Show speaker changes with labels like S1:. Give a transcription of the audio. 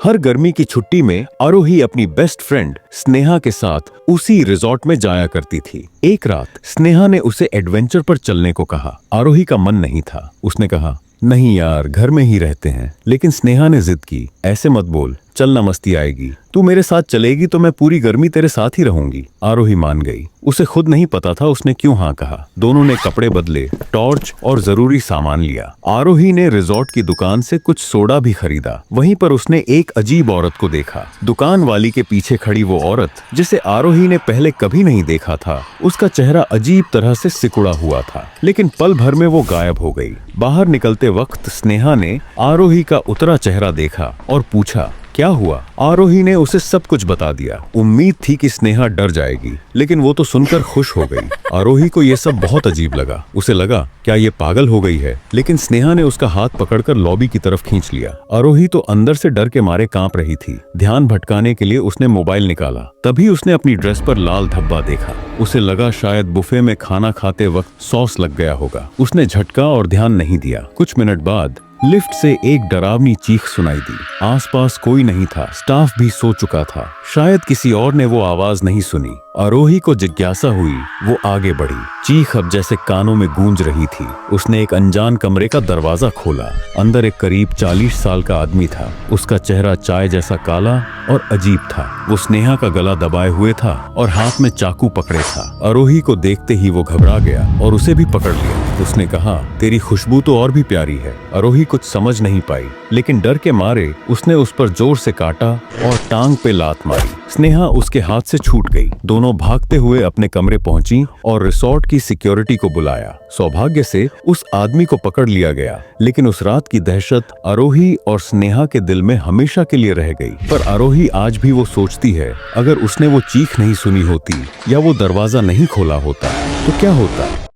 S1: हर गर्मी की छुट्टी में आरोही अपनी बेस्ट फ्रेंड स्नेहा के साथ उसी रिजॉर्ट में जाया करती थी। एक रात स्नेहा ने उसे एडवेंचर पर चलने को कहा। आरोही का मन नहीं था। उसने कहा, नहीं यार, घर में ही रहते हैं। लेकिन स्नेहा ने जिद की, ऐसे मत बोल, चलना मस्ती आएगी। तू मेरे साथ चलेगी तो मैं पूरी गर्मी तेरे साथ ही रहूंगी। आरोही मान गई। उसे खुद नहीं पता था उसने क्यों हाँ कहा। दोनों ने कपड़े बदले, टॉर्च और जरूरी सामान लिया। आरोही ने रिजॉर्ट की दुकान से कुछ सोडा भी खरीदा। वहीं पर उसने एक अजीब औरत को देखा। दुकान वाली के पीछे खड़ी वो औरत, जिसे आरोही ने पहले कभी नहीं देखा था। उसका चेहरा अजीब तरह से सिकुड़ा हुआ था, लेकिन पल भर में वो गायब हो गई। बाहर निकलते वक्त स्नेहा ने आरोही का उतरा चेहरा देखा और पूछा, क्या हुआ? आरोही ने उसे सब कुछ बता दिया। उम्मीद थी कि स्नेहा डर जाएगी, लेकिन वो तो सुनकर खुश हो गई। आरोही को ये सब बहुत अजीब लगा। उसे लगा, क्या ये पागल हो गई है? लेकिन स्नेहा ने उसका हाथ पकड़कर लॉबी की तरफ खींच लिया। आरोही तो अंदर से डर के मारे कांप रही थी। ध्यान भटकाने के लिए उसने मोबाइल निकाला। तभी उसने अपनी ड्रेस पर लाल धब्बा देखा। उसे लगा शायद बुफे में खाना खाते वक्त सॉस लग गया होगा। उसने झटका और ध्यान नहीं दिया। कुछ मिनट बाद लिफ्ट से एक डरावनी चीख सुनाई दी। आसपास कोई नहीं था। स्टाफ भी सो चुका था। शायद किसी और ने वो आवाज नहीं सुनी। आरोही को जिज्ञासा हुई। वो आगे बढ़ी। चीख अब जैसे कानों में गूंज रही थी। उसने एक अनजान कमरे का दरवाजा खोला। अंदर एक करीब 40 साल का आदमी था। उसका चेहरा चाय जैसा काला और अजीब था। वो स्नेहा का गला दबाए हुए था और हाथ में चाकू पकड़े था। आरोही को देखते ही वो घबरा गया और उसे भी पकड़ लिया। उसने कहा, तेरी खुशबू तो और भी प्यारी है। आरोही कुछ समझ नहीं पाई, लेकिन डर के मारे उसने उस पर जोर से काटा और टांग पे लात मारी। स्नेहा उसके हाथ से छूट गई। दोनों भागते हुए अपने कमरे पहुंची और रिसोर्ट की सिक्योरिटी को बुलाया। सौभाग्य से उस आदमी को पकड़ लिया गया, लेकिन उस रात की दहशत आरोही और स्नेहा के दिल में हमेशा के लिए रह गई। पर आरोही आज भी वो सोचती है, अगर उसने वो चीख नहीं सुनी होती या वो दरवाजा नहीं खोला होता तो क्या होता।